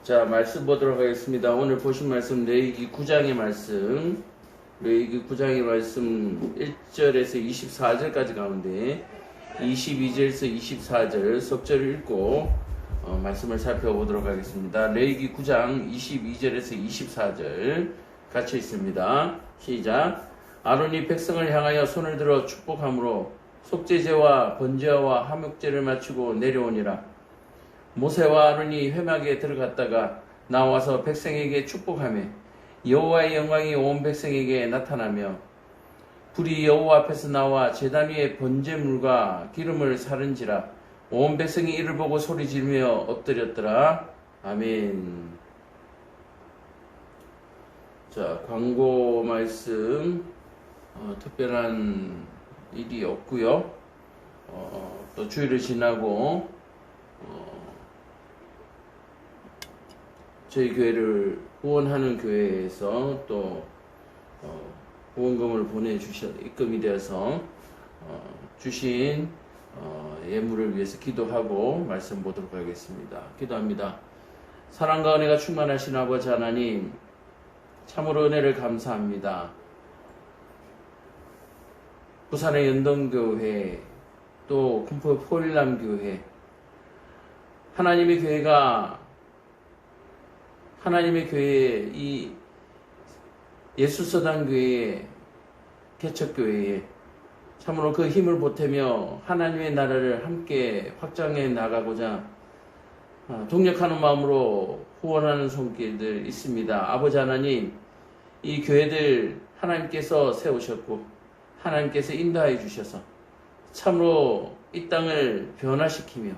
자, 말씀 보도록 하겠습니다. 오늘 보신 말씀 레위기 9장의 말씀, 레위기 9장의 말씀 1절에서 24절까지 가운데 22절에서 24절 석절을 읽고 말씀을 살펴보도록 하겠습니다. 레위기 9장 22절에서 24절 같이 있습니다. 시작. 아론이 백성을 향하여 손을 들어 축복함으로 속죄제와 번제와 화목제를 마치고 내려오니라. 모세와 아론이 회막에 들어갔다가 나와서 백성에게 축복하며 여호와의 영광이 온 백성에게 나타나며 불이 여호와 앞에서 나와 제단 위에 번제물과 기름을 사른지라. 온 백성이 이를 보고 소리지르며 엎드렸더라. 아멘. 자, 광고 말씀 특별한 일이 없고요. 또 주일을 지나고 저희 교회를 후원하는 교회에서 또 후원금을 입금이 되어서 주신 예물을 위해서 기도하고 말씀 보도록 하겠습니다. 기도합니다. 사랑과 은혜가 충만하신 아버지 하나님, 참으로 은혜를 감사합니다. 부산의 연동교회, 또 군포 포일남교회, 하나님의 교회에 이 예수서당교회에 개척교회에 참으로 그 힘을 보태며 하나님의 나라를 함께 확장해 나가고자 동력하는 마음으로 후원하는 손길들 있습니다. 아버지 하나님, 이 교회들 하나님께서 세우셨고 하나님께서 인도하여 주셔서 참으로 이 땅을 변화시키며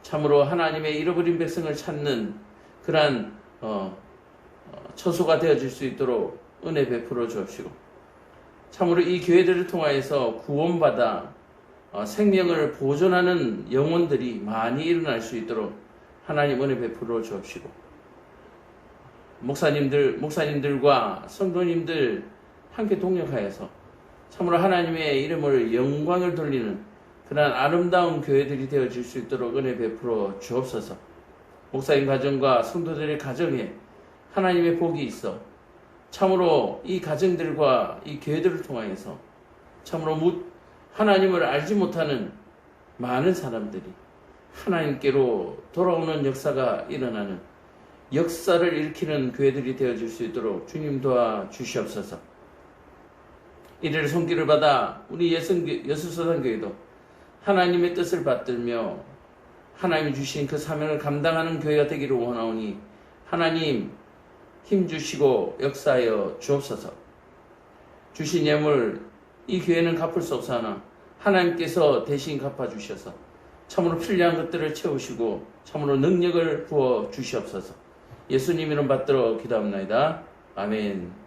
참으로 하나님의 잃어버린 백성을 찾는 그러한 처소가 되어질 수 있도록 은혜 베풀어 주옵시고 참으로 이 교회들을 통하여서 구원받아 생명을 보존하는 영혼들이 많이 일어날 수 있도록 하나님 은혜 베풀어 주옵시고 목사님들과 성도님들 함께 동력하여서 참으로 하나님의 이름을 영광을 돌리는 그러한 아름다운 교회들이 되어질 수 있도록 은혜 베풀어 주옵소서. 목사님 가정과 성도들의 가정에 하나님의 복이 있어 참으로 이 가정들과 이 교회들을 통하여서 참으로 하나님을 알지 못하는 많은 사람들이 하나님께로 돌아오는 역사가 일어나는 역사를 일으키는 교회들이 되어질 수 있도록 주님 도와주시옵소서. 이를 손길을 받아 우리 예수서당교회도 하나님의 뜻을 받들며 하나님이 주신 그 사명을 감당하는 교회가 되기를 원하오니 하나님 힘주시고 역사하여 주옵소서. 주신 예물 이 교회는 갚을 수 없사오나 하나님께서 대신 갚아주셔서 참으로 필요한 것들을 채우시고 참으로 능력을 부어 주시옵소서. 예수님 이름 받들어 기도합나이다. 아멘.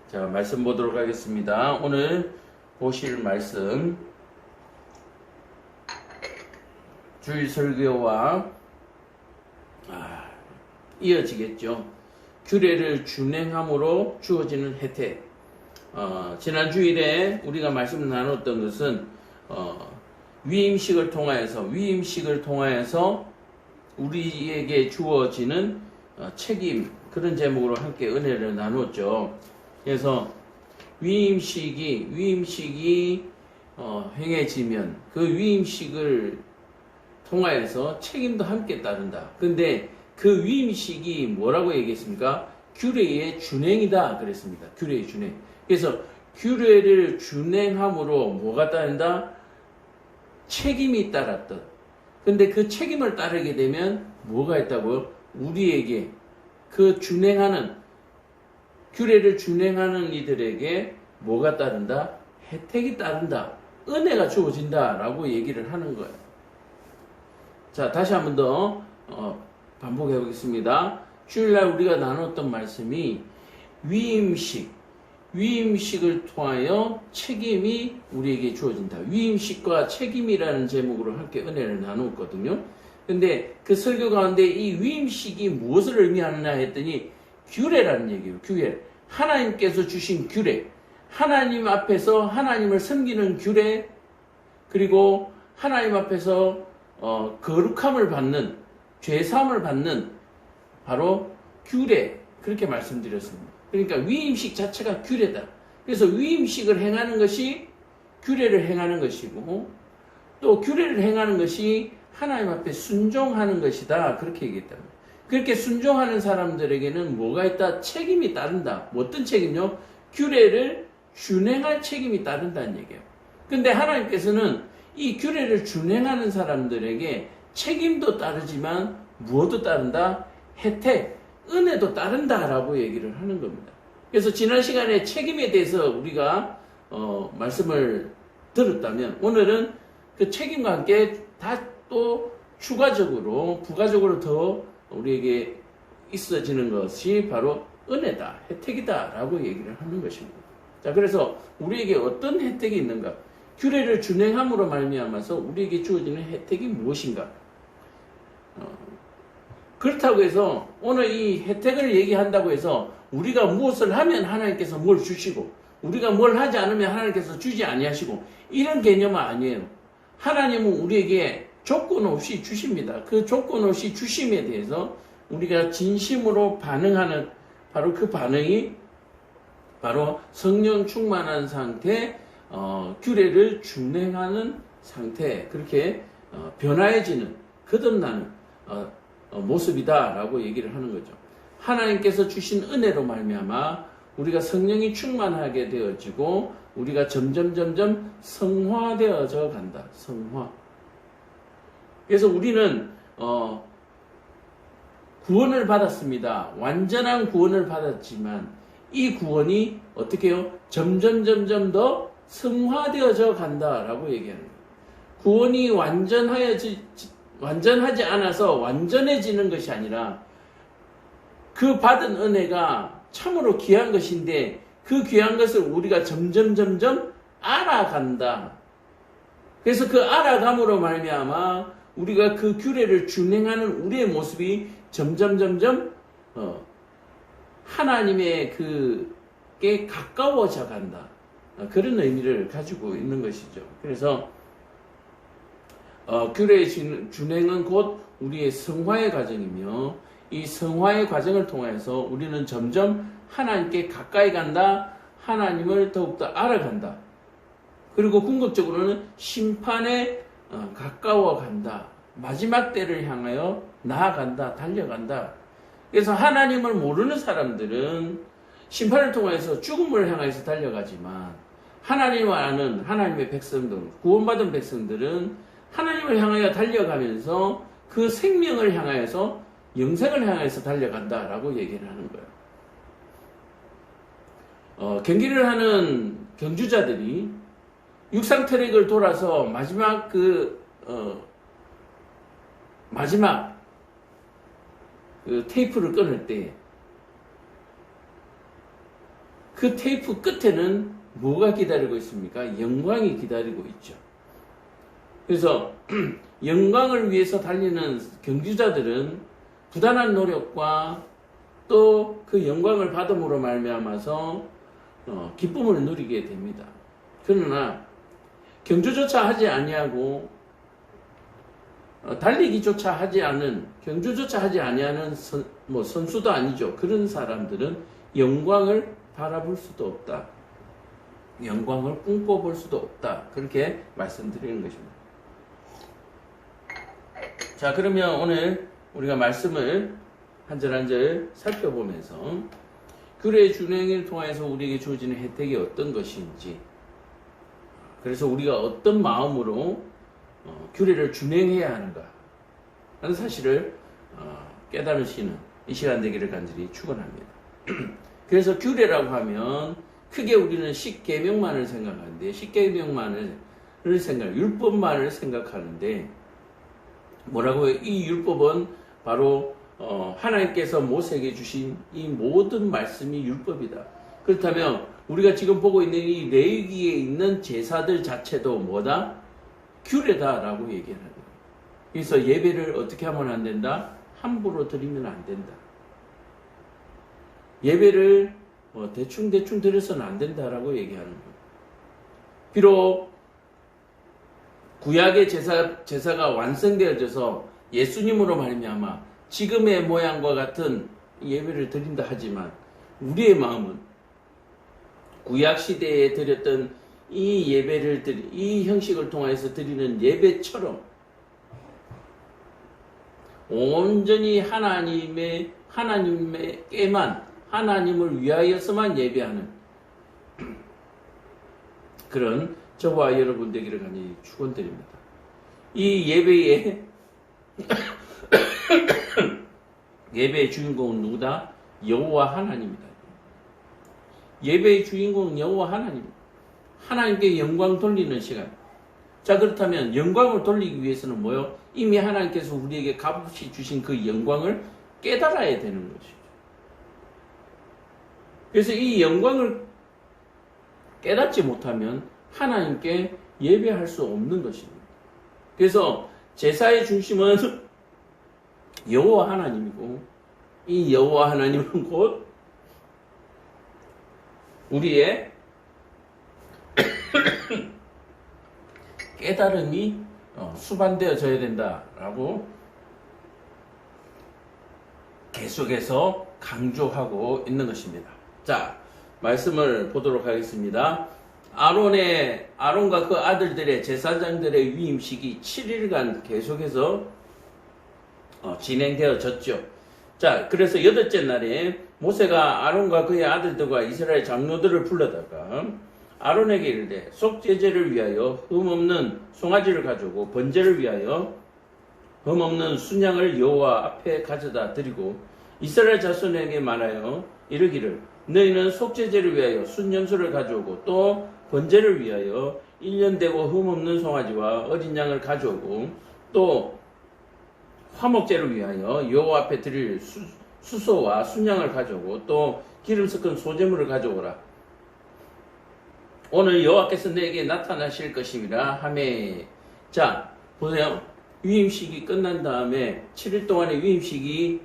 자, 말씀 보도록 하겠습니다. 오늘 보실 말씀 주일 설교와 이어지겠죠. 규례를 준행함으로 주어지는 혜택. 지난 주일에 우리가 말씀을 나눴던 것은 위임식을 통하여서 우리에게 주어지는 책임, 그런 제목으로 함께 은혜를 나눴죠. 그래서 위임식이 행해지면 그 위임식을 통하여서 책임도 함께 따른다. 근데 그 위임식이 뭐라고 얘기했습니까? 규례의 준행이다 그랬습니다. 규례의 준행. 그래서 규례를 준행함으로 뭐가 따른다? 책임이 따랐던. 근데 그 책임을 따르게 되면 뭐가 있다고요? 우리에게 그 규례를 준행하는 이들에게 뭐가 따른다? 혜택이 따른다. 은혜가 주어진다. 라고 얘기를 하는 거예요. 자, 다시 한 번 더 반복해 보겠습니다. 주일날 우리가 나눴던 말씀이 위임식을 통하여 책임이 우리에게 주어진다. 위임식과 책임이라는 제목으로 함께 은혜를 나누었거든요. 근데 그 설교 가운데 이 위임식이 무엇을 의미하느냐 했더니 규례라는 얘기예요. 규례. 하나님께서 주신 규례. 하나님 앞에서 하나님을 섬기는 규례. 그리고 하나님 앞에서 거룩함을 받는, 죄사함을 받는 바로 규례, 그렇게 말씀드렸습니다. 그러니까 위임식 자체가 규례다. 그래서 위임식을 행하는 것이 규례를 행하는 것이고, 또 규례를 행하는 것이 하나님 앞에 순종하는 것이다. 그렇게 얘기했답니다. 그렇게 순종하는 사람들에게는 뭐가 있다? 책임이 따른다. 뭐 어떤 책임요? 규례를 준행할 책임이 따른다는 얘기예요. 근데 하나님께서는 이 규례를 준행하는 사람들에게 책임도 따르지만 무엇도 따른다? 혜택, 은혜도 따른다라고 얘기를 하는 겁니다. 그래서 지난 시간에 책임에 대해서 우리가 말씀을 들었다면 오늘은 그 책임과 함께 다 또 추가적으로 부가적으로 더 우리에게 있어지는 것이 바로 은혜다, 혜택이다 라고 얘기를 하는 것입니다. 자, 그래서 우리에게 어떤 혜택이 있는가? 규례를 준행함으로 말미암아서 우리에게 주어지는 혜택이 무엇인가? 그렇다고 해서 오늘 이 혜택을 얘기한다고 해서 우리가 무엇을 하면 하나님께서 뭘 주시고 우리가 뭘 하지 않으면 하나님께서 주지 아니하시고 이런 개념은 아니에요. 하나님은 우리에게 조건 없이 주십니다. 그 조건 없이 주심에 대해서 우리가 진심으로 반응하는 바로 그 반응이 바로 성령 충만한 상태, 규례를 준행하는 상태, 그렇게 변화해지는, 거듭나는 모습이다라고 얘기를 하는 거죠. 하나님께서 주신 은혜로 말미암아 우리가 성령이 충만하게 되어지고 우리가 점점 성화되어져 간다. 성화. 그래서 우리는 구원을 받았습니다. 완전한 구원을 받았지만 이 구원이 어떻게 해요? 점점 더 성화되어져 간다라고 얘기하는 거예요. 구원이 완전하지 않아서 완전해지는 것이 아니라 그 받은 은혜가 참으로 귀한 것인데 그 귀한 것을 우리가 점점 알아간다. 그래서 그 알아감으로 말미암아 우리가 그 규례를 준행하는 우리의 모습이 점점 하나님의 그게 가까워져 간다. 그런 의미를 가지고 있는 것이죠. 그래서 규례의 준행은 곧 우리의 성화의 과정이며 이 성화의 과정을 통해서 우리는 점점 하나님께 가까이 간다. 하나님을 더욱더 알아간다. 그리고 궁극적으로는 심판에 가까워 간다. 마지막 때를 향하여 나아간다. 달려간다. 그래서 하나님을 모르는 사람들은 심판을 통해서 죽음을 향해서 달려가지만 하나님을 아는 하나님의 백성들, 구원받은 백성들은 하나님을 향하여 달려가면서 그 생명을 향하여서 영생을 향해서 달려간다라고 얘기를 하는 거예요. 경기를 하는 경주자들이 육상 트랙을 돌아서 마지막 테이프를 끊을 때 그 테이프 끝에는 뭐가 기다리고 있습니까? 영광이 기다리고 있죠. 그래서 영광을 위해서 달리는 경주자들은 부단한 노력과 또 그 영광을 받음으로 말미암아서 기쁨을 누리게 됩니다. 그러나 경주조차 하지 아니하고 달리기조차 하지 않은, 경주조차 하지 아니하는 선수도 아니죠. 그런 사람들은 영광을 바라볼 수도 없다. 영광을 꿈꿔볼 수도 없다. 그렇게 말씀드리는 것입니다. 자, 그러면 오늘 우리가 말씀을 한 절 한 절 살펴보면서 규례의 준행을 통해서 우리에게 주어지는 혜택이 어떤 것인지, 그래서 우리가 어떤 마음으로 규례를 준행해야 하는가 하는 사실을 깨달으시는 이 시간 되기를 간절히 축원합니다. 그래서 규례라고 하면 크게 우리는 십계명만을 생각하는데, 율법만을 생각하는데 뭐라고요? 이 율법은 바로 하나님께서 모세에게 주신 이 모든 말씀이 율법이다. 그렇다면 우리가 지금 보고 있는 이 레위기에 있는 제사들 자체도 뭐다? 규례다라고 얘기하는 거예요. 그래서 예배를 어떻게 하면 안 된다? 함부로 드리면 안 된다. 예배를 대충 드려서는 안 된다라고 얘기하는 거예요. 비록 구약의 제사가 완성되어져서 예수님으로 말미암아 지금의 모양과 같은 예배를 드린다 하지만 우리의 마음은 구약 시대에 드렸던 이 예배를 이 형식을 통해서 드리는 예배처럼 온전히 하나님에게만 하나님을 위하여서만 예배하는 그런 저와 여러분 되기를 간절히 축원드립니다. 이 예배의 주인공은 누구다? 여호와 하나님이다. 예배의 주인공은 여호와 하나님입니다. 하나님께 영광 돌리는 시간. 자, 그렇다면 영광을 돌리기 위해서는 뭐요? 이미 하나님께서 우리에게 값없이 주신 그 영광을 깨달아야 되는 것이죠. 그래서 이 영광을 깨닫지 못하면 하나님께 예배할 수 없는 것입니다. 그래서 제사의 중심은 여호와 하나님이고 이 여호와 하나님은 곧 우리의 깨달음이 수반되어져야 된다라고 계속해서 강조하고 있는 것입니다. 자, 말씀을 보도록 하겠습니다. 아론과 그 아들들의 제사장들의 위임식이 7일간 계속해서 진행되어졌죠. 자, 그래서 8째 날에 모세가 아론과 그의 아들들과 이스라엘 장로들을 불러다가 아론에게 이르되 속죄제를 위하여 흠없는 송아지를 가져오고 번제를 위하여 흠없는 순양을 여호와 앞에 가져다 드리고 이스라엘 자손에게 말하여 이르기를 너희는 속죄제를 위하여 순염소를 가져오고 또 번제를 위하여 1년 되고 흠없는 송아지와 어린 양을 가져오고 또 화목제를 위하여 여호와 앞에 드릴 수소와 순양을 가져오고 또 기름 섞은 소제물을 가져오라. 오늘 여호와께서 너에게 나타나실 것임이라 하매. 자, 보세요. 위임식이 끝난 다음에 7일 동안의 위임식이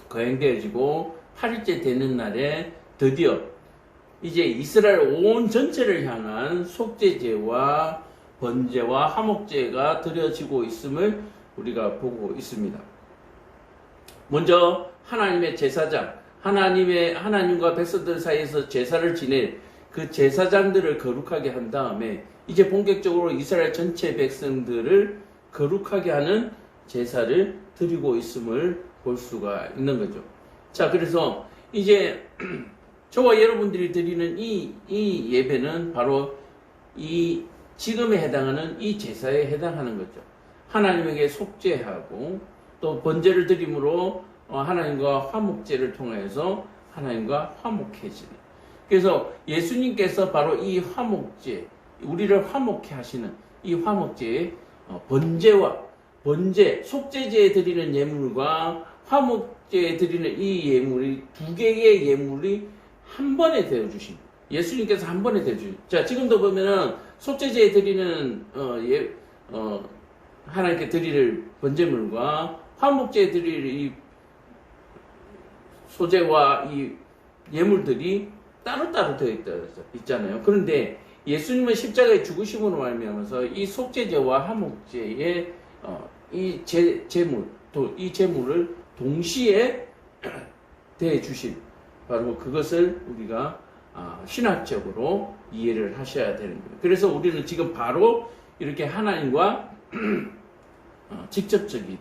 거행되어지고 8일째 되는 날에 드디어 이제 이스라엘 온 전체를 향한 속죄제와 번제와 화목제가 드려지고 있음을 우리가 보고 있습니다. 먼저 하나님의 제사장, 하나님과 백성들 사이에서 제사를 지낼 그 제사장들을 거룩하게 한 다음에 이제 본격적으로 이스라엘 전체 백성들을 거룩하게 하는 제사를 드리고 있음을 볼 수가 있는 거죠. 자, 그래서 이제 저와 여러분들이 드리는 이 예배는 바로 이 지금에 해당하는 이 제사에 해당하는 거죠. 하나님에게 속죄하고 또 번제를 드림으로 하나님과 화목제를 통해서 하나님과 화목해지는. 그래서 예수님께서 바로 이 화목제, 우리를 화목해 하시는 이 화목제의 번제, 속죄제에 드리는 예물과 화목제에 드리는 이 예물이 두 개의 예물이 한 번에 되어 주십니다. 예수님께서 한 번에 되어 주십니다. 자, 지금도 보면은 속죄제에 드리는 하나님께 드릴 번제물과 화목제에 드릴 이 소제와 이 예물들이 따로따로 되어 있잖아요. 그런데 예수님은 십자가의 죽으심으로 말미암아서 이 속죄제와 화목제의 이 제물, 또 이 제물을 동시에 대해 주신 바로 그것을 우리가 신학적으로 이해를 하셔야 되는 거예요. 그래서 우리는 지금 바로 이렇게 하나님과 직접적인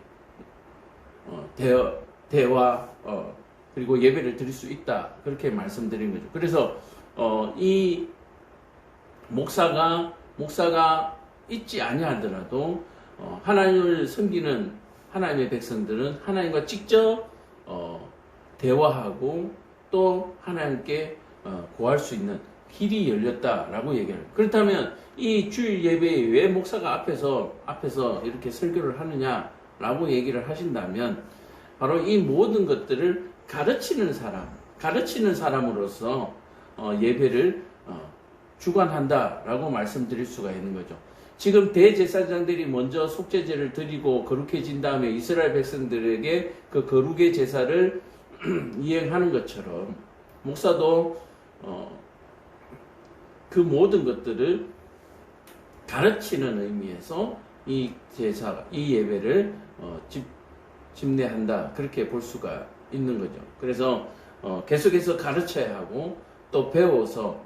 대화 그리고 예배를 드릴 수 있다, 그렇게 말씀드린 거죠. 그래서 이 목사가 있지 아니하더라도 하나님을 섬기는 하나님의 백성들은 하나님과 직접 대화하고 또 하나님께 구할 수 있는 길이 열렸다라고 얘기해요. 그렇다면 이 주일 예배에 왜 목사가 앞에서 이렇게 설교를 하느냐라고 얘기를 하신다면 바로 이 모든 것들을 가르치는 사람으로서 예배를 주관한다라고 말씀드릴 수가 있는 거죠. 지금 대제사장들이 먼저 속죄제를 드리고 거룩해진 다음에 이스라엘 백성들에게 그 거룩의 제사를 이행하는 것처럼 목사도 그 모든 것들을 가르치는 의미에서 이 제사, 이 예배를 집례한다. 그렇게 볼 수가 있는 거죠. 그래서 계속해서 가르쳐야 하고 또 배워서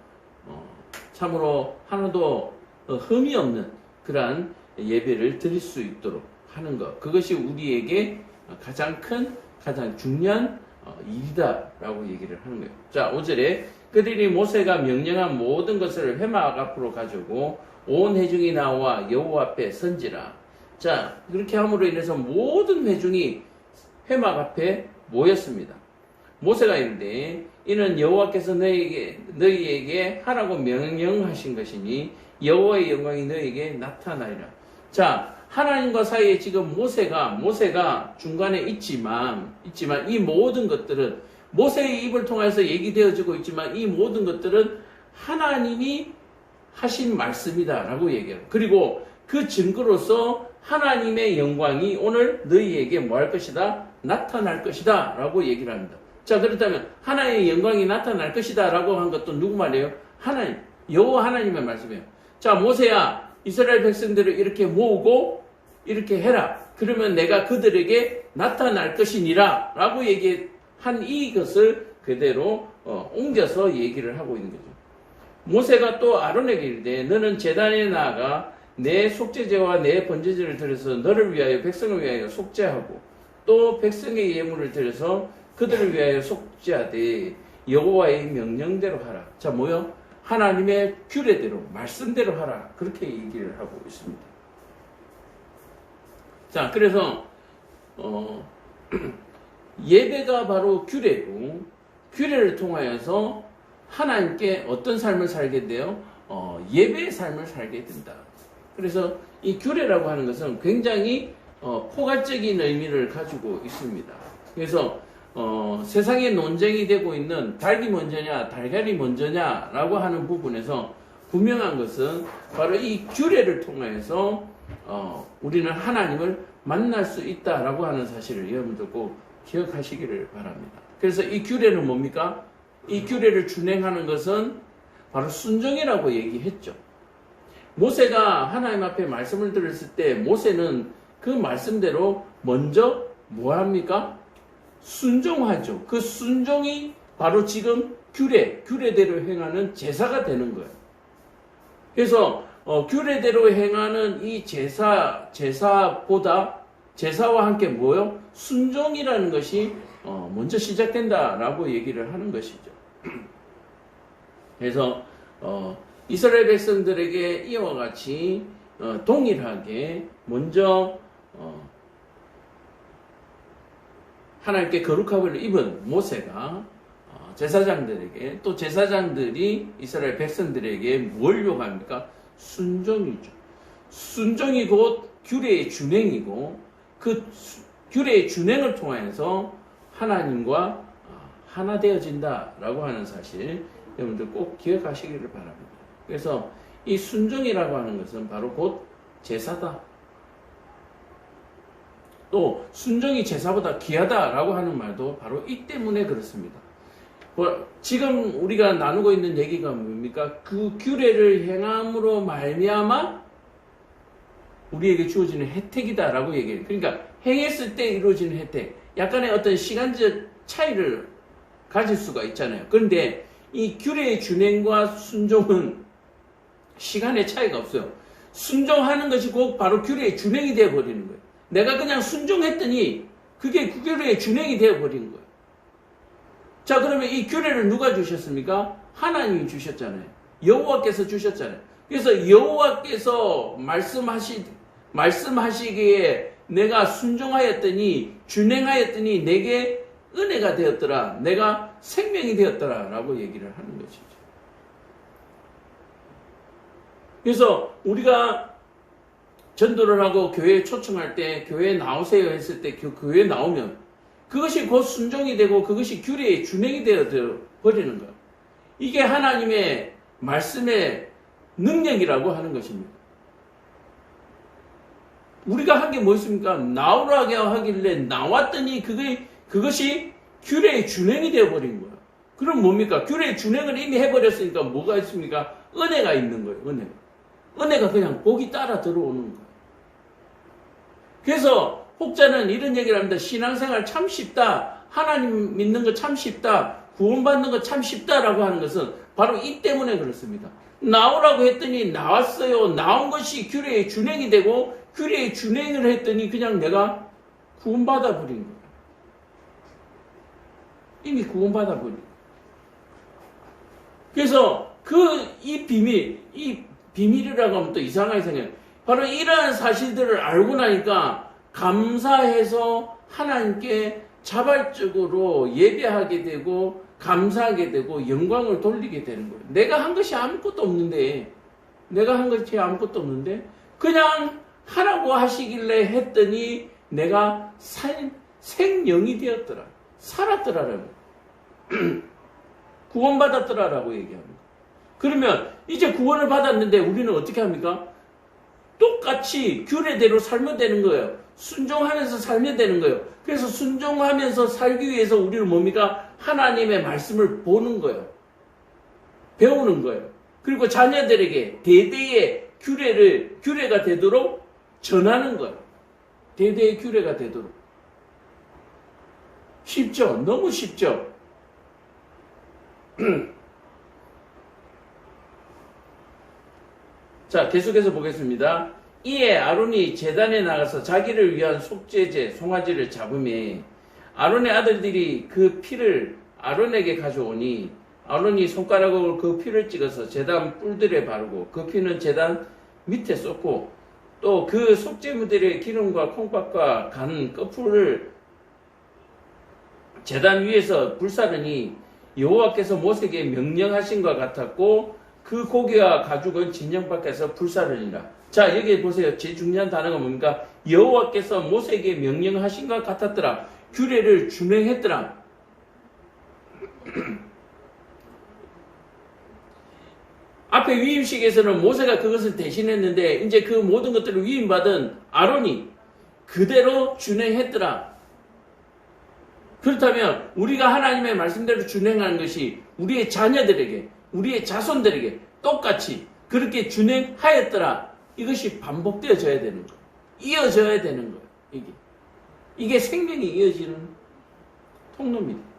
참으로 하나도 흠이 없는 그러한 예배를 드릴 수 있도록 하는 것. 그것이 우리에게 가장 큰, 가장 중요한 일이다라고 얘기를 하는 거예요. 자, 5절에 그들이 모세가 명령한 모든 것을 회막 앞으로 가지고 온 회중이 나와 여호와 앞에 선지라. 자, 그렇게 함으로 인해서 모든 회중이 회막 앞에 모였습니다. 모세가 이르되 이는 여호와께서 너희에게 하라고 명령하신 것이니 여호와의 영광이 너희에게 나타나리라. 자, 하나님과 사이에 지금 모세가 중간에 있지만 이 모든 것들은 모세의 입을 통해서 얘기되어지고 있지만 이 모든 것들은 하나님이 하신 말씀이다라고 얘기해요. 그리고 그 증거로서 하나님의 영광이 오늘 너희에게 뭐 할 것이다? 나타날 것이다 라고 얘기를 합니다. 자, 그렇다면 하나님의 영광이 나타날 것이다 라고 한 것도 누구 말이에요? 하나님, 여호와 하나님의 말씀이에요. 자, 모세야, 이스라엘 백성들을 이렇게 모으고 이렇게 해라. 그러면 내가 그들에게 나타날 것이니라 라고 얘기한 이것을 그대로 옮겨서 얘기를 하고 있는 거죠. 모세가 또 아론에게 이르되 너는 제단에 나아가 내 속죄제와 내 번제제를 드려서 너를 위하여 백성을 위하여 속죄하고 또 백성의 예물을 드려서 그들을 위하여 속죄하되 여호와의 명령대로 하라. 자, 뭐요? 하나님의 규례대로 말씀대로 하라. 그렇게 얘기를 하고 있습니다. 자, 그래서 예배가 바로 규례고 규례를 통하여서 하나님께 어떤 삶을 살게 돼요? 예배의 삶을 살게 된다. 그래서 이 규례라고 하는 것은 굉장히 포괄적인 의미를 가지고 있습니다. 그래서 세상에 논쟁이 되고 있는 닭이 먼저냐 달걀이 먼저냐라고 하는 부분에서 분명한 것은 바로 이 규례를 통해서 우리는 하나님을 만날 수 있다라고 하는 사실을 여러분들 꼭 기억하시기를 바랍니다. 그래서 이 규례는 뭡니까? 이 규례를 준행하는 것은 바로 순종이라고 얘기했죠. 모세가 하나님 앞에 말씀을 들었을 때 모세는 그 말씀대로 먼저 뭐 합니까? 순종하죠. 그 순종이 바로 지금 규례대로 행하는 제사가 되는 거예요. 그래서 규례대로 행하는 이 제사와 함께 뭐요? 순종이라는 것이 먼저 시작된다라고 얘기를 하는 것이죠. 그래서 이스라엘 백성들에게 이와 같이 동일하게 먼저 하나님께 거룩함을 입은 모세가 제사장들에게 또 제사장들이 이스라엘 백성들에게 뭘 요구합니까? 순종이죠. 순종이 곧 규례의 준행이고 그 규례의 준행을 통해서 하나님과 하나 되어진다라고 하는 사실 여러분들 꼭 기억하시기를 바랍니다. 그래서 이 순종이라고 하는 것은 바로 곧 제사다. 또 순종이 제사보다 귀하다라고 하는 말도 바로 이 때문에 그렇습니다. 지금 우리가 나누고 있는 얘기가 뭡니까? 그 규례를 행함으로 말미암아 우리에게 주어지는 혜택이다라고 얘기해요. 그러니까 행했을 때 이루어지는 혜택, 약간의 어떤 시간적 차이를 가질 수가 있잖아요. 그런데 이 규례의 준행과 순종은 시간의 차이가 없어요. 순종하는 것이 곧 바로 규례의 준행이 되어버리는 거예요. 내가 그냥 순종했더니 그게 그 규례의 준행이 되어버리는 거예요. 자, 그러면 이 규례를 누가 주셨습니까? 하나님이 주셨잖아요. 여호와께서 주셨잖아요. 그래서 여호와께서 말씀하시기에 내가 순종하였더니 준행하였더니 내게 은혜가 되었더라. 내가 생명이 되었더라. 라고 얘기를 하는 것이죠. 그래서 우리가 전도를 하고 교회에 초청할 때 교회에 나오세요 했을 때 교회에 나오면 그것이 곧 순종이 되고 그것이 규례의 준행이 되어 버리는 거예요. 이게 하나님의 말씀의 능력이라고 하는 것입니다. 우리가 한 게 뭐 있습니까? 나오라고 하길래 나왔더니 그것이 규례의 준행이 되어버린 거예요. 그럼 뭡니까? 규례의 준행을 이미 해버렸으니까 뭐가 있습니까? 은혜가 있는 거예요. 은혜가 그냥 복이 따라 들어오는 거예요. 그래서 혹자는 이런 얘기를 합니다. 신앙생활 참 쉽다. 하나님 믿는 거 참 쉽다. 구원받는 거 참 쉽다라고 하는 것은 바로 이 때문에 그렇습니다. 나오라고 했더니 나왔어요. 나온 것이 규례에 준행이 되고 규례에 준행을 했더니 그냥 내가 구원받아 버린 거예요. 이미 구원받아 버린 거예요. 그래서 이 비밀이라고 하면 또 이상하게 생겨요. 바로 이러한 사실들을 알고 나니까 감사해서 하나님께 자발적으로 예배하게 되고 감사하게 되고 영광을 돌리게 되는 거예요. 내가 한 것이 아무것도 없는데 그냥 하라고 하시길래 했더니 내가 생명이 되었더라. 살았더라라고. 구원받았더라라고 얘기합니다. 그러면 이제 구원을 받았는데 우리는 어떻게 합니까? 똑같이 규례대로 살면 되는 거예요. 순종하면서 살면 되는 거예요. 그래서 순종하면서 살기 위해서 우리는 뭡니까? 하나님의 말씀을 보는 거예요. 배우는 거예요. 그리고 자녀들에게 대대의 규례가 되도록 전하는 거예요. 대대의 규례가 되도록. 쉽죠? 너무 쉽죠? 자, 계속해서 보겠습니다. 이에 아론이 제단에 나가서 자기를 위한 속죄제 송아지를 잡음에 아론의 아들들이 그 피를 아론에게 가져오니 아론이 손가락으로 그 피를 찍어서 제단 뿔들에 바르고 그 피는 제단 밑에 쏟고 또 그 속죄물들의 기름과 콩팥과 간 거풀을 제단 위에서 불사르니 여호와께서 모세에게 명령하신 것 같았고 그 고기와 가죽은 진영 밖에서 불사르니라. 자, 여기 보세요. 제일 중요한 단어가 뭡니까? 여호와께서 모세에게 명령하신 것 같았더라. 규례를 준행했더라. 앞에 위임식에서는 모세가 그것을 대신했는데 이제 그 모든 것들을 위임받은 아론이 그대로 준행했더라. 그렇다면 우리가 하나님의 말씀대로 준행하는 것이 우리의 자녀들에게, 우리의 자손들에게 똑같이 그렇게 준행하였더라. 이것이 반복되어져야 되는 거예요. 이어져야 되는 거예요. 이게 생명이 이어지는 통로입니다.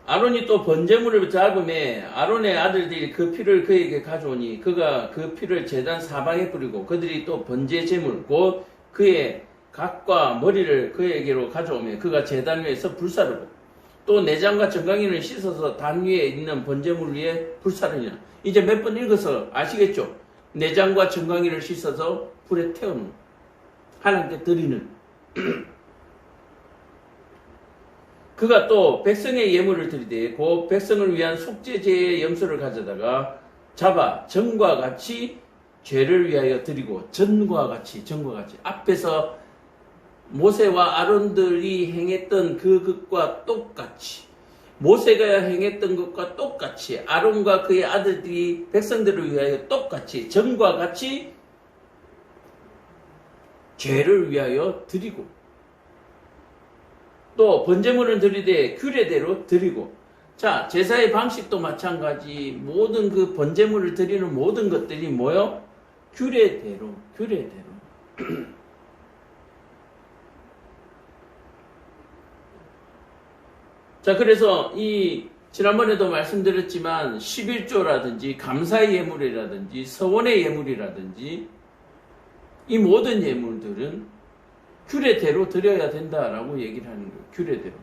아론이 또 번제물을 잡음에 아론의 아들들이 그 피를 그에게 가져오니 그가 그 피를 제단 사방에 뿌리고 그들이 또 번제제물 곧 그의 각과 머리를 그에게로 가져오며 그가 제단 위에서 불사르고 또 내장과 정강이를 씻어서 단 위에 있는 번제물 위에 불사르니라. 이제 몇 번 읽어서 아시겠죠? 내장과 정강이를 씻어서 불에 태우는 하나님께 드리는 그가 또 백성의 예물을 드리되 그 백성을 위한 속죄제의 염소를 가져다가 잡아 전과 같이 죄를 위하여 드리고 전과 같이 앞에서 모세와 아론들이 행했던 그 것과 똑같이 모세가 행했던 것과 똑같이 아론과 그의 아들들이 백성들을 위하여 똑같이 전과 같이 죄를 위하여 드리고 또 번제물을 드리되 규례대로 드리고 자 제사의 방식도 마찬가지 모든 그 번제물을 드리는 모든 것들이 뭐요? 규례대로 자 그래서 지난번에도 말씀드렸지만 11조라든지 감사의 예물이라든지 서원의 예물이라든지 이 모든 예물들은 규례대로 드려야 된다라고 얘기를 하는 거예요. 규례대로.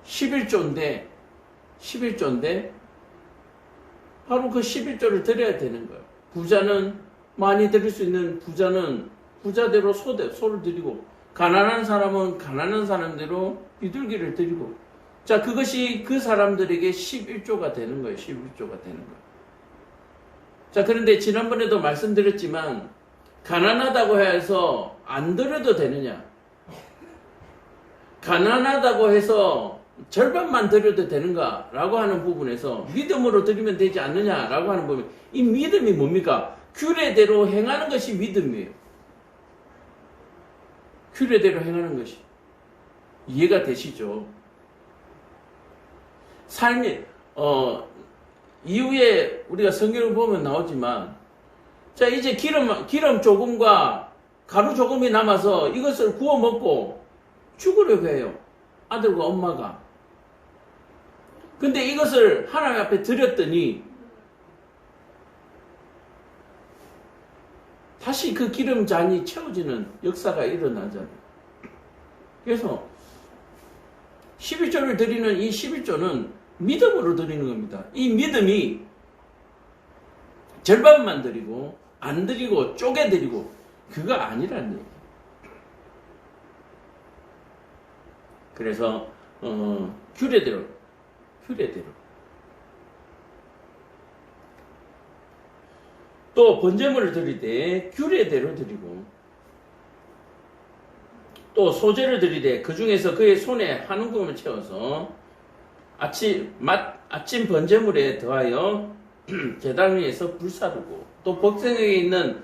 11조인데 바로 그 11조를 드려야 되는 거예요. 부자는 많이 드릴 수 있는 부자는 부자대로 소를 드리고 가난한 사람은 가난한 사람대로 비둘기를 드리고 자 그것이 그 사람들에게 11조가 되는 거예요. 11조가 되는 거예요. 자 그런데 지난번에도 말씀드렸지만 가난하다고 해서 안 드려도 되느냐? 가난하다고 해서 절반만 드려도 되는가라고 하는 부분에서 믿음으로 드리면 되지 않느냐라고 하는 부분 이 믿음이 뭡니까? 규례대로 행하는 것이 믿음이에요. 규례대로 행하는 것이 이해가 되시죠? 삶이 이후에 우리가 성경을 보면 나오지만 자 이제 기름 조금과 가루 조금이 남아서 이것을 구워 먹고 죽으려고 해요. 아들과 엄마가. 근데 이것을 하나님 앞에 드렸더니 다시 그 기름잔이 채워지는 역사가 일어나잖아요. 그래서 11조를 드리는 이 11조는 믿음으로 드리는 겁니다. 이 믿음이 절반만 드리고 안 드리고 쪼개 드리고 그거 아니란 얘기예요. 그래서 규례대로 또 번제물을 드릴 때 규례대로 드리고 또 소제를 드릴 때 그 중에서 그의 손에 한 움큼을 채워서 아침 번제물에 더하여 제단 위에서 불사르고 또 복생에게 있는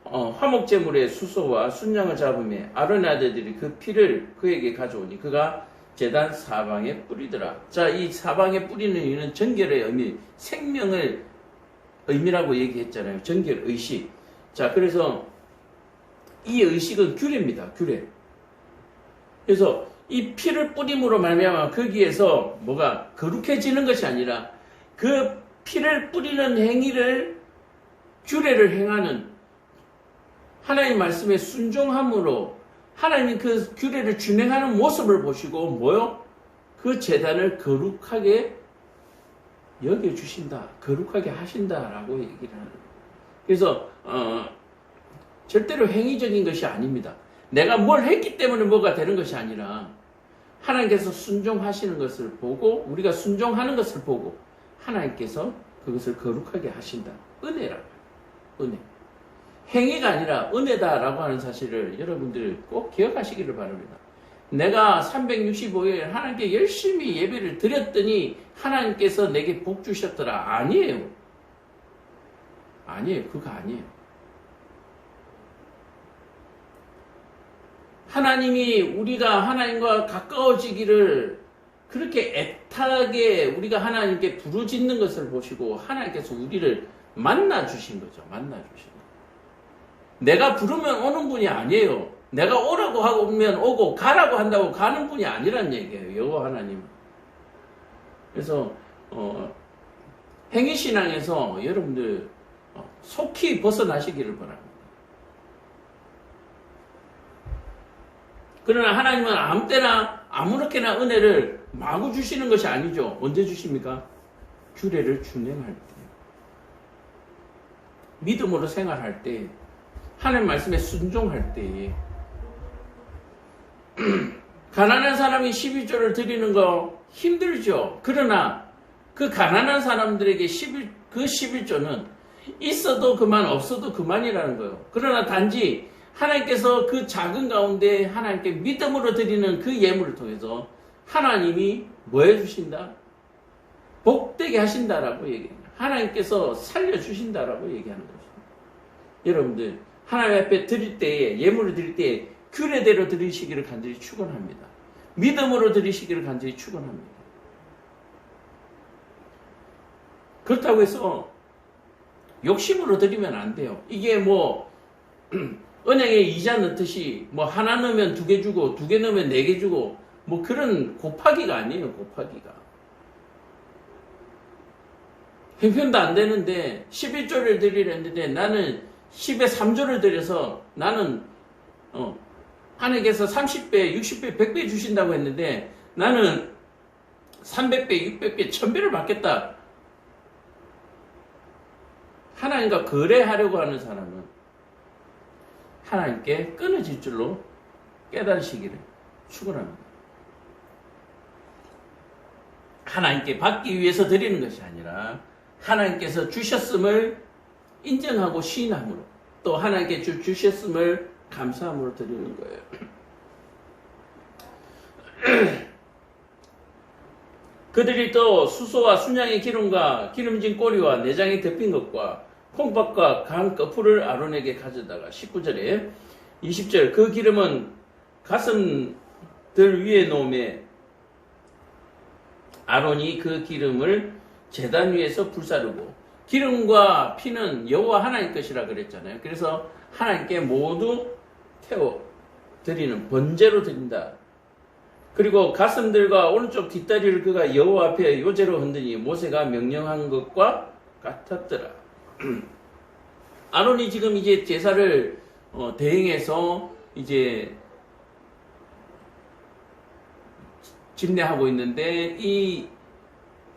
화목제물의 수소와 순양을 잡음에 아론의 아들들이 그 피를 그에게 가져오니 그가 제단 사방에 뿌리더라. 자, 이 사방에 뿌리는 이유는 정결의 의미, 생명의 의미라고 얘기했잖아요. 정결 의식. 자, 그래서 이 의식은 규례입니다. 규례. 그래서 이 피를 뿌림으로 말미암아 거기에서 뭐가 거룩해지는 것이 아니라 그 피를 뿌리는 행위를 규례를 행하는 하나님 말씀에 순종함으로 하나님 그 규례를 준행하는 모습을 보시고 뭐요? 그 제단을 거룩하게 여겨주신다. 거룩하게 하신다라고 얘기를 하는 거예요. 그래서 절대로 행위적인 것이 아닙니다. 내가 뭘 했기 때문에 뭐가 되는 것이 아니라 하나님께서 순종하시는 것을 보고 우리가 순종하는 것을 보고 하나님께서 그것을 거룩하게 하신다. 은혜라고. 은혜. 행위가 아니라 은혜다라고 하는 사실을 여러분들 꼭 기억하시기를 바랍니다. 내가 365일 하나님께 열심히 예배를 드렸더니 하나님께서 내게 복 주셨더라. 아니에요. 아니에요. 그거 아니에요. 하나님이 우리가 하나님과 가까워지기를 그렇게 애타게 우리가 하나님께 부르짖는 것을 보시고 하나님께서 우리를 만나주신 거죠. 만나주신 거죠. 내가 부르면 오는 분이 아니에요. 내가 오라고 하면 오고 가라고 한다고 가는 분이 아니란 얘기예요. 여호와 하나님은. 그래서 행위신앙에서 여러분들 속히 벗어나시기를 바랍니다. 그러나 하나님은 아무 때나 아무렇게나 은혜를 마구 주시는 것이 아니죠. 언제 주십니까? 규례를 준행할 때. 믿음으로 생활할 때. 하나님 말씀에 순종할 때. 가난한 사람이 11조를 드리는 거 힘들죠. 그러나 그 가난한 사람들에게 그 11조는 있어도 그만 없어도 그만이라는 거예요. 그러나 단지 하나님께서 그 작은 가운데 하나님께 믿음으로 드리는 그 예물을 통해서 하나님이 뭐 해주신다? 복되게 하신다라고 얘기합니다. 하나님께서 살려주신다라고 얘기하는 것입니다. 여러분들 하나님 앞에 드릴 때에 예물을 드릴 때에 규례대로 드리시기를 간절히 축원합니다. 믿음으로 드리시기를 간절히 축원합니다. 그렇다고 해서 욕심으로 드리면 안 돼요. 이게 뭐 은행에 이자 넣듯이 뭐 하나 넣으면 2개 주고 2개 넣으면 4개 주고 뭐 그런 곱하기가 아니에요. 곱하기가. 형편도 안 되는데 11조를 드리려는데 나는 10에 3조를 드려서 나는 하나님께서 30배, 60배, 100배 주신다고 했는데 나는 300배, 600배, 1000배를 받겠다. 하나님과 거래하려고 하는 사람은 하나님께 끊어질 줄로 깨달으시기를 축원합니다. 하나님께 받기 위해서 드리는 것이 아니라 하나님께서 주셨음을 인정하고 시인함으로 또 하나님께 주셨음을 감사함으로 드리는 거예요. 그들이 또 수소와 순양의 기름과 기름진 꼬리와 내장이 덮인 것과 콩밥과 간 거풀을 아론에게 가져다가 19절에 20절 그 기름은 가슴들 위에 놓음에 아론이 그 기름을 제단 위에서 불사르고 기름과 피는 여호와 하나님 것이라 그랬잖아요. 그래서 하나님께 모두 태워 드리는 번제로 드린다. 그리고 가슴들과 오른쪽 뒷다리를 그가 여호와 앞에 요제로 흔드니 모세가 명령한 것과 같았더라. 아론이 지금 이제 제사를 대행해서 이제 집례하고 있는데 이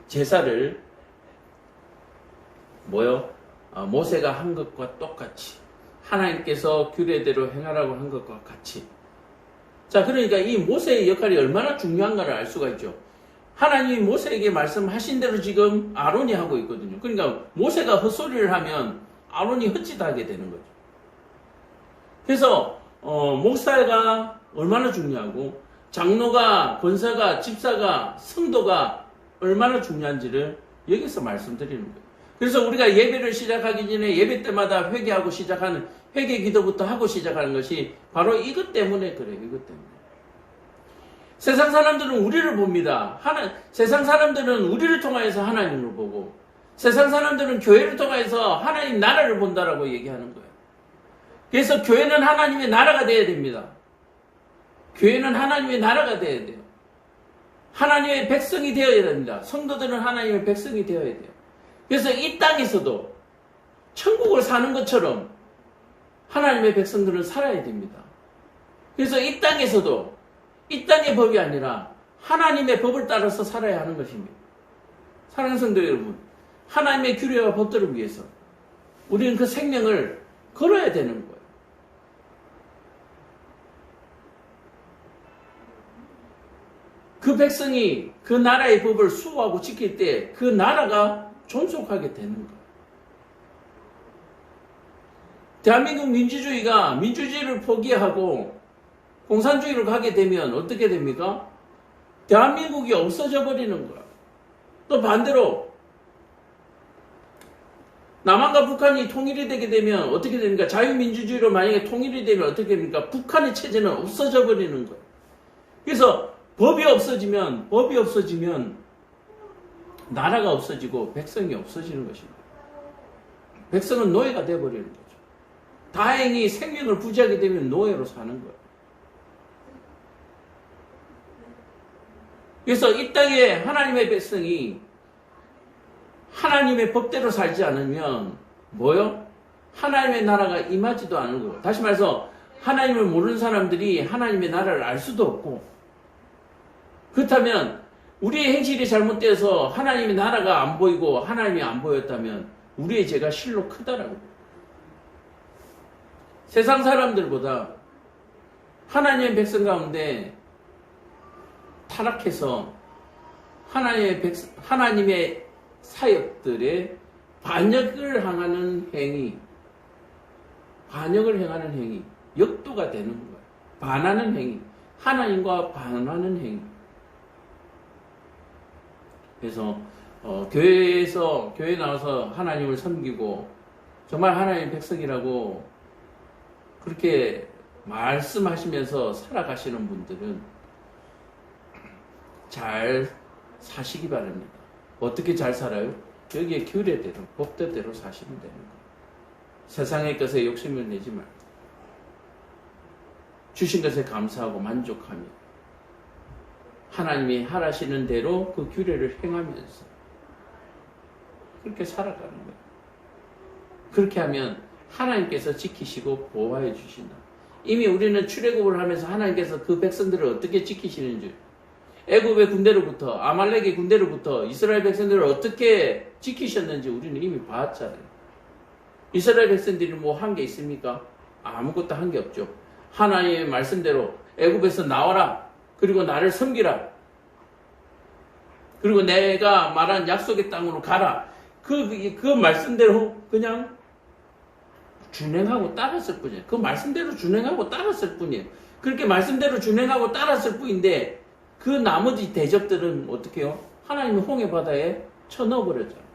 제사를 모세가 한 것과 똑같이 하나님께서 규례대로 행하라고 한 것과 같이. 자, 그러니까 이 모세의 역할이 얼마나 중요한가를 알 수가 있죠. 하나님이 모세에게 말씀하신 대로 지금 아론이 하고 있거든요. 그러니까 모세가 헛소리를 하면 아론이 헛짓하게 되는 거죠. 그래서 목사가 얼마나 중요하고 장로가, 권사가, 집사가, 성도가 얼마나 중요한지를 여기서 말씀드리는 거예요. 그래서 우리가 예배를 시작하기 전에 예배 때마다 회개하고 시작하는 회개 기도부터 하고 시작하는 것이 바로 이것 때문에 그래요. 이것 때문에. 세상 사람들은 우리를 봅니다. 세상 사람들은 우리를 통하여서 하나님을 보고 세상 사람들은 교회를 통하여서 하나님 나라를 본다라고 얘기하는 거예요. 그래서 교회는 하나님의 나라가 되어야 됩니다. 교회는 하나님의 나라가 되어야 돼요. 하나님의 백성이 되어야 됩니다. 성도들은 하나님의 백성이 되어야 돼요. 그래서 이 땅에서도 천국을 사는 것처럼 하나님의 백성들은 살아야 됩니다. 그래서 이 땅에서도 이 땅의 법이 아니라 하나님의 법을 따라서 살아야 하는 것입니다. 사랑하는 성도 여러분, 하나님의 규례와 법들을 위해서 우리는 그 생명을 걸어야 되는 거예요. 그 백성이 그 나라의 법을 수호하고 지킬 때 그 나라가 존속하게 되는 거예요. 대한민국 민주주의가 민주주의를 포기하고 공산주의를 가게 되면 어떻게 됩니까? 대한민국이 없어져 버리는 거예요. 또 반대로 남한과 북한이 통일이 되게 되면 어떻게 됩니까? 자유민주주의로 만약에 통일이 되면 어떻게 됩니까? 북한의 체제는 없어져 버리는 거예요. 그래서 법이 없어지면 나라가 없어지고 백성이 없어지는 것입니다. 백성은 노예가 되어버리는 거죠. 다행히 생명을 부지하게 되면 노예로 사는 거예요. 그래서 이 땅에 하나님의 백성이 하나님의 법대로 살지 않으면 하나님의 나라가 임하지도 않은 거고, 다시 말해서 하나님을 모르는 사람들이 하나님의 나라를 알 수도 없고, 그렇다면 우리의 행실이 잘못되어서 하나님의 나라가 안 보이고 하나님이 안 보였다면 우리의 죄가 실로 크다라고. 세상 사람들보다 하나님의 백성 가운데 타락해서 하나님의 사역들의 반역을 행하는 행위, 역도가 되는 거예요. 반하는 행위, 하나님과 반하는 행위. 그래서 교회에 나와서 하나님을 섬기고 정말 하나님의 백성이라고 그렇게 말씀하시면서 살아가시는 분들은 잘 사시기 바랍니다. 어떻게 잘 살아요? 여기에 규례대로, 법대로 사시면 되는 거예요. 세상의 것에 욕심을 내지 말고 주신 것에 감사하고 만족하며 하나님이 하라시는 대로 그 규례를 행하면서 그렇게 살아가는 거예요. 그렇게 하면 하나님께서 지키시고 보호해 주신다. 이미 우리는 출애굽을 하면서 하나님께서 그 백성들을 어떻게 지키시는지, 애굽의 군대로부터, 아말렉의 군대로부터 이스라엘 백성들을 어떻게 지키셨는지 우리는 이미 봤잖아요. 이스라엘 백성들이 뭐 한 게 있습니까? 아무것도 한 게 없죠. 하나님의 말씀대로 애굽에서 나와라. 그리고 나를 섬기라. 그리고 내가 말한 약속의 땅으로 가라. 그 말씀대로 그냥 준행하고 따랐을 뿐이에요. 그 말씀대로 준행하고 따랐을 뿐이에요. 그렇게 말씀대로 준행하고 따랐을 뿐인데 그 나머지 대적들은 어떻게 해요? 하나님의 홍해 바다에 쳐넣어버렸잖아요.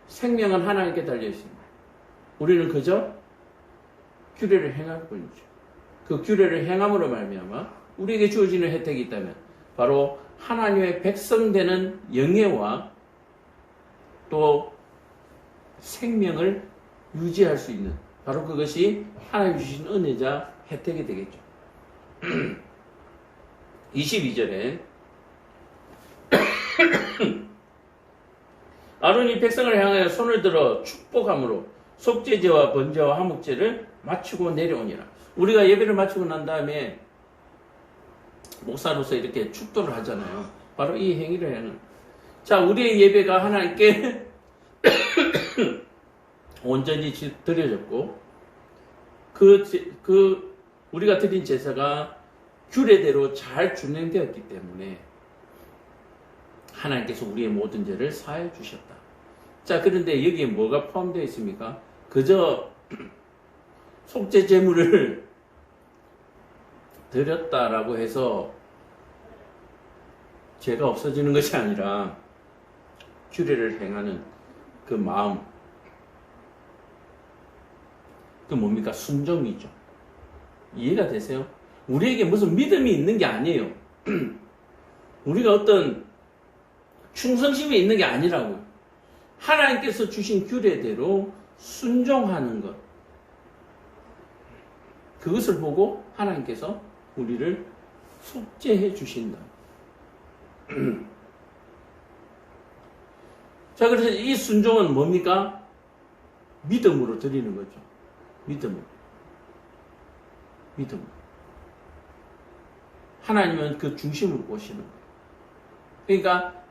생명은 하나님께 달려있습니다. 우리는 그저 규례를 행할 뿐이죠. 그 규례를 행함으로 말미암아 우리에게 주어지는 혜택이 있다면 바로 하나님의 백성 되는 영예와 또 생명을 유지할 수 있는, 바로 그것이 하나님 주신 은혜자 혜택이 되겠죠. 22절에 아론이 백성을 향하여 손을 들어 축복함으로 속죄제와 번제와 화목제를 마치고 내려오니라. 우리가 예배를 마치고 난 다음에 목사로서 이렇게 축도를 하잖아요. 바로 이 행위를 하는. 자, 우리의 예배가 하나님께 온전히 드려졌고, 우리가 드린 제사가 규례대로 잘 준행되었기 때문에 하나님께서 우리의 모든 죄를 사해 주셨다. 자, 그런데 여기에 뭐가 포함되어 있습니까? 그저 속죄 제물을 드렸다라고 해서 죄가 없어지는 것이 아니라 규례를 행하는 그 마음, 그 뭡니까? 순종이죠. 이해가 되세요? 우리에게 무슨 믿음이 있는 게 아니에요. 우리가 어떤 충성심이 있는 게 아니라고요. 하나님께서 주신 규례대로 순종하는 것, 그것을 보고 하나님께서 우리를 속죄해 주신다. 자, 그래서 이 순종은 뭡니까? 믿음으로 드리는 거죠. 믿음으로. 하나님은 그 중심을 보시는 거예요. 그러니까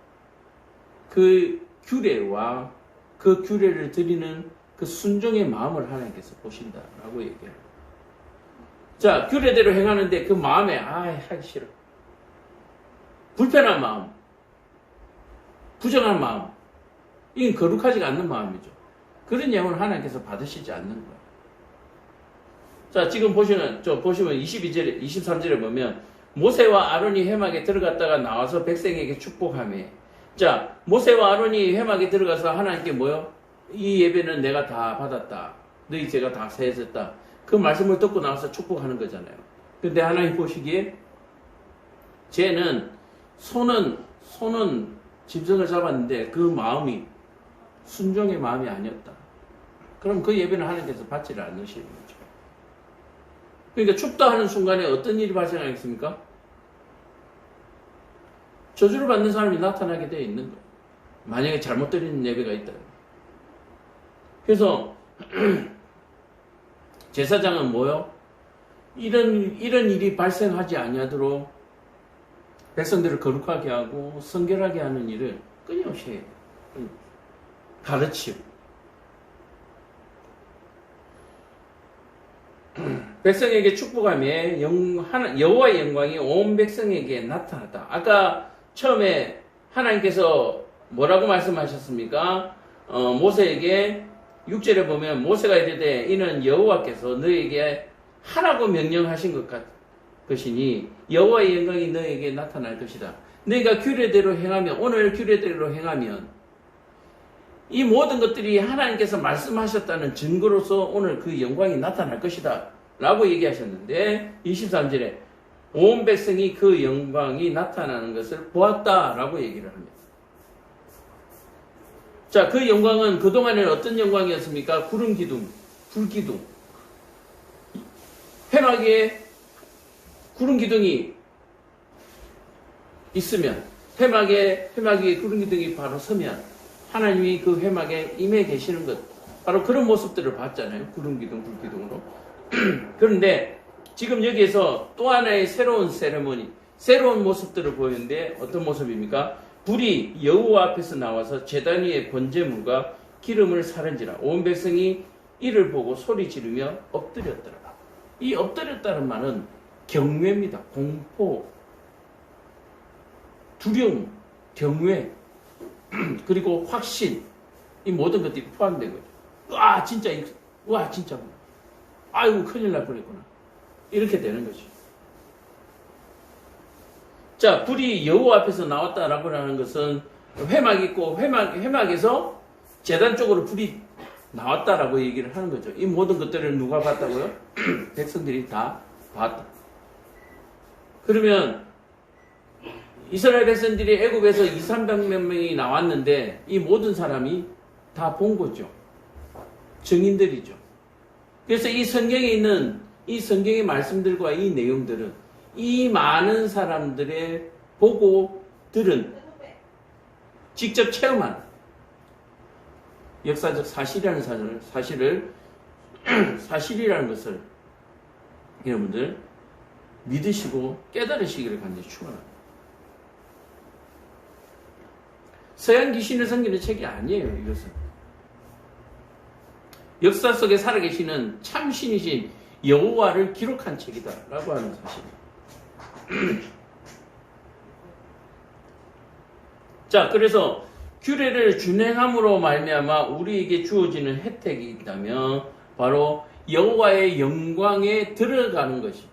그 규례와 그 규례를 드리는 그 순종의 마음을 하나님께서 보신다라고 얘기해요. 자, 규례대로 행하는데 그 마음에 하기 싫어. 불편한 마음, 부정한 마음, 이건 거룩하지가 않는 마음이죠. 그런 영혼을 하나님께서 받으시지 않는 거예요. 자, 지금 보시면 22절에, 23절에 보면 모세와 아론이 회막에 들어갔다가 나와서 백성에게 축복하며, 자, 모세와 아론이 회막에 들어가서 하나님께 뭐요? 이 예배는 내가 다 받았다. 너희 죄가 다 사해졌다. 그 말씀을 듣고 나와서 축복하는 거잖아요. 근데 하나님 보시기에 쟤는 손은 짐승을 잡았는데 그 마음이 순종의 마음이 아니었다. 그럼 그 예배는 하나님께서 받지를 않으시는 거죠. 그러니까 축도하는 순간에 어떤 일이 발생하겠습니까? 저주를 받는 사람이 나타나게 되어 있는 거예요. 만약에 잘못 드리는 예배가 있다. 그래서 제사장은 뭐요? 이런 일이 발생하지 아니하도록 백성들을 거룩하게 하고 성결하게 하는 일을 끊임없이 해요. 가르치고. 백성에게 축복하며 여호와의 영광이 온 백성에게 나타났다. 아까 처음에 하나님께서 뭐라고 말씀하셨습니까? 모세에게 6절에 보면 모세가 이르되 이는 여호와께서 너에게 하라고 명령하신 것이니 여호와의 영광이 너에게 나타날 것이다. 너희가 규례대로 행하면, 오늘 규례대로 행하면 이 모든 것들이 하나님께서 말씀하셨다는 증거로서 오늘 그 영광이 나타날 것이다 라고 얘기하셨는데 23절에 온 백성이 그 영광이 나타나는 것을 보았다 라고 얘기를 합니다. 자, 그 영광은 그동안에는 어떤 영광이었습니까? 구름 기둥, 불 기둥. 회막에 구름 기둥이 있으면, 회막 위에 구름 기둥이 바로 서면 하나님이 그 회막에 임해 계시는 것, 바로 그런 모습들을 봤잖아요. 구름 기둥, 불 기둥으로. 그런데 지금 여기에서 또 하나의 새로운 세레모니, 새로운 모습들을 보이는데 어떤 모습입니까? 불이 여호와 앞에서 나와서 제단 위에 번제물과 기름을 사른지라 온 백성이 이를 보고 소리 지르며 엎드렸더라. 이 엎드렸다는 말은 경외입니다. 공포, 두려움, 경외, 그리고 확신, 이 모든 것들이 포함된 거죠. 와 진짜, 아이고 큰일 날 뻔했구나. 이렇게 되는 거죠. 자, 불이 여호와 앞에서 나왔다라고 하는 것은 회막이 있고 회막에서 제단 쪽으로 불이 나왔다라고 얘기를 하는 거죠. 이 모든 것들을 누가 봤다고요? 백성들이 다 봤다. 그러면 이스라엘 백성들이 애굽에서 2,300몇 명이 나왔는데 이 모든 사람이 다 본 거죠. 증인들이죠. 그래서 이 성경에 있는 이 성경의 말씀들과 이 내용들은 이 많은 사람들의 보고 들은 직접 체험한 역사적 사실이라는 사실이라는 것을 여러분들 믿으시고 깨달으시기를 간절히 축원합니다. 서양 귀신을 섬기는 책이 아니에요. 이것은 역사 속에 살아계시는 참신이신 여호와를 기록한 책이다라고 하는 사실입니다. 자, 그래서 규례를 준행함으로 말미암아 우리에게 주어지는 혜택이 있다면 바로 여호와의 영광에 들어가는 것이죠.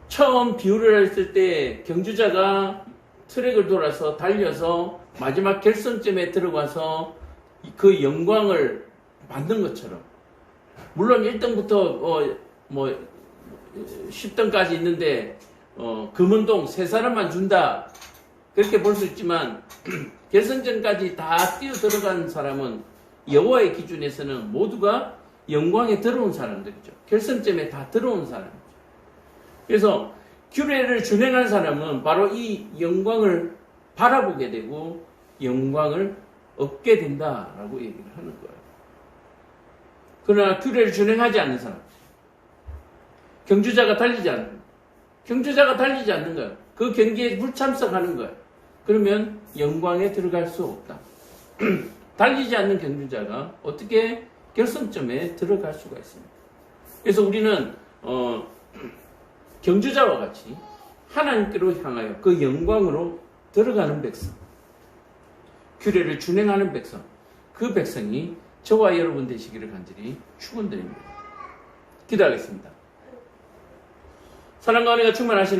처음 비유를 했을 때 경주자가 트랙을 돌아서 달려서 마지막 결승점에 들어가서 그 영광을 받는 것처럼, 물론 1등부터 10등까지 있는데 금은동 세 사람만 준다 그렇게 볼 수 있지만 결승전까지 다 뛰어 들어간 사람은 여호와의 기준에서는 모두가 영광에 들어온 사람들이죠. 결승점에 다 들어온 사람이죠. 그래서 규례를 준행한 사람은 바로 이 영광을 바라보게 되고 영광을 얻게 된다라고 얘기를 하는 거예요. 그러나 규례를 준행하지 않는 사람, 경주자가 달리지 않는 거예요. 그 경기에 불참석하는 거예요. 그러면 영광에 들어갈 수 없다. 달리지 않는 경주자가 어떻게 결승점에 들어갈 수가 있습니까? 그래서 우리는 경주자와 같이 하나님께로 향하여 그 영광으로 들어가는 백성, 규례를 준행하는 백성, 그 백성이 저와 여러분 되시기를 간절히 축원드립니다. 기도하겠습니다. 사랑과 은혜가 충만하신